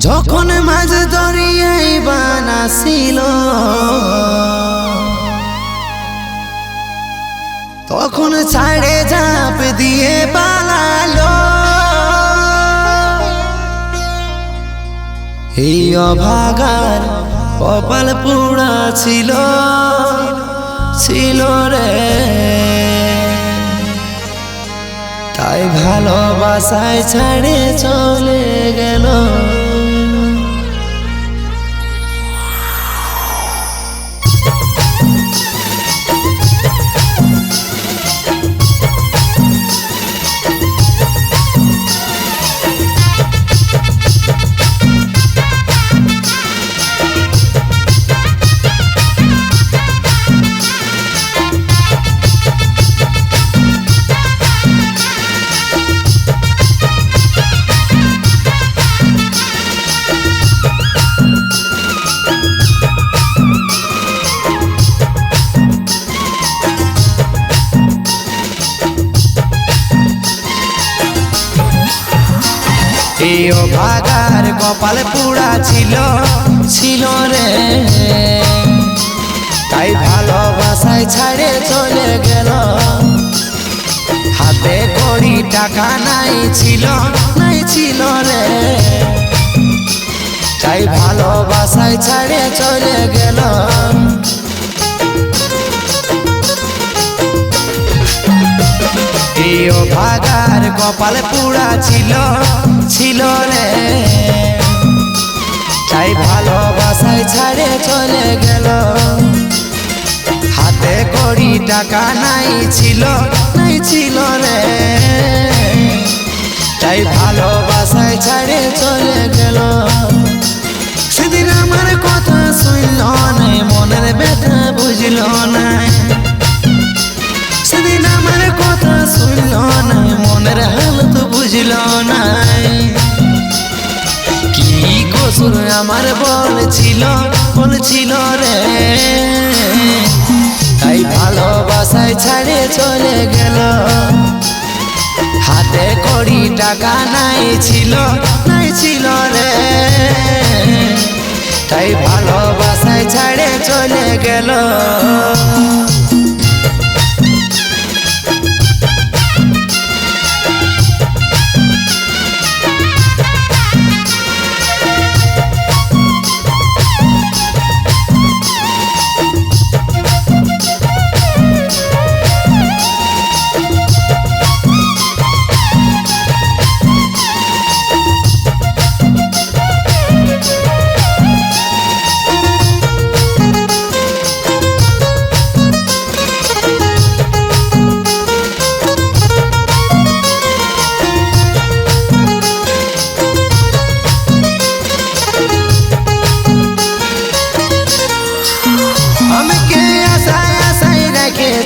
যখন মাঝ দরিয়ায় বানাছিল তখন ছাড়ে ঝাঁপ দিয়ে পালালো। এই অভাগার কপাল পুরা ছিল রে, তাই ভালোবাসায় ছাড়ে চলে গেল। এই অভাগার কপাল পুরা ছিল রে, তাই ভালোবাসায় ছাড়ে চলে গেল। হাতে কড়ি টাকা নাই ছিল রে, তাই ভালোবাসায় ছাড়ে চলে গেল। এই অভাগার কপাল পুরা ছিল রে, তাই ভালোবাসায় ছাড়ে চলে গেল। হাতে কড়ি টাকা নাই ছিল রে, তাই ভালোবাসায় ছাড়ে চলে গেল। সেদিন আমার কথা শুনল না, মনের ব্যথা বুঝল না। সেদিন আমার কথা শুনল না, মনের হালত বুঝল না। কি কসুর আমার বলছিল রে, তাই ভালোবাসায় ছাড়ে চলে গেল। হাতে কড়ি টাকা নাই ছিল রে, তাই ভালোবাসায় ছাড়ে চলে গেল।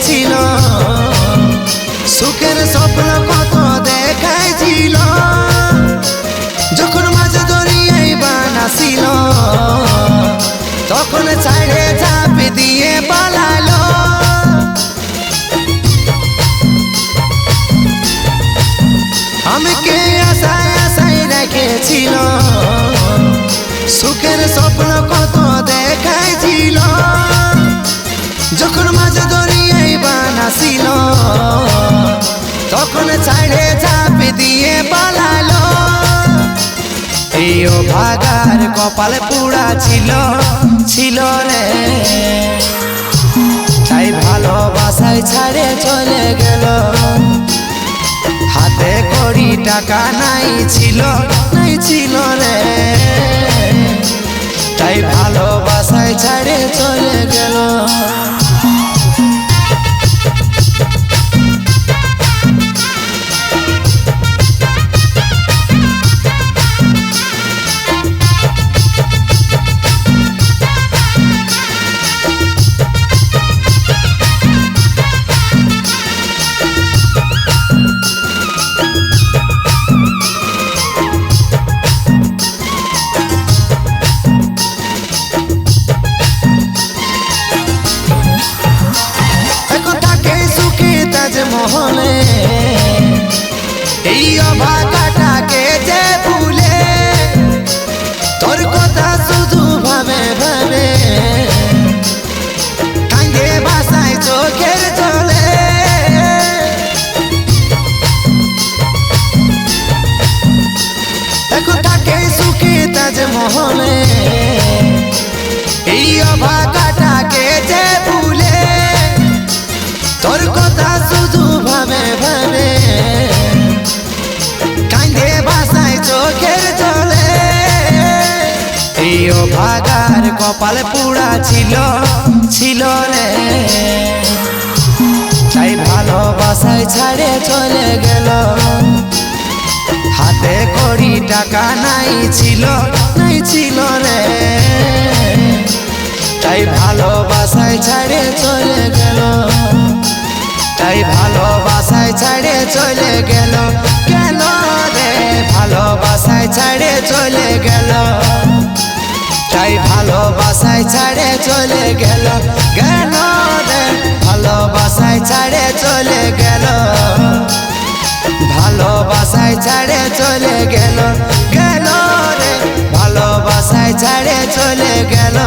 ছিল সুখের স্বপ্ন কত দেখাইছিল, যখন মাঝ দরিয়ায় বানাছিল তখন ছাড়ে ঝাঁপ দিয়ে পালালো। আমাকে আশায় রেখেছিল, সুখের স্বপ্ন কত দেখাইছিল, যখন মাঝ দরিয়ায় বানাছিল তখন ছাড়ে ঝাঁপ দিয়ে পালালো। এই অভাগার কপাল পুরা ছিল রে, তাই ভালোবাসায় ছাড়ে চলে গেল। হাতে কড়ি টাকা নাই ছিল রে, তাই ভালোবাসায় ছাড়ে চলে গেল। মহলে এই অভাগাটাকে যে ভুলে মহলে এই অভাগাটাকে যে ভুলে তোর কথা শুধু ভাবে ভাবে কাঁদে ভাষায় চোখের জলে এই অভাগার কপাল পুরা ছিল ছিল রে তাই ভালোবাসায় ছাড়ে চলে গেল হাতে কড়ি টাকা নাই ছিল রে তাই ভালোবাসায় ছাড়ে চলে গেল তাই ভালোবাসায় ছাড়ে চলে গেল গেল রে ভালোবাসায় ছাড়ে চলে গেল তাই ভালোবাসায় ছাড়ে চলে গেল গেল রে ভালোবাসায় ছাড়ে চলে গেল ভালোবাসায় ছাড়ে চলে গেল গেল রে ভালোবাসায় ছাড়ে চলে গেল।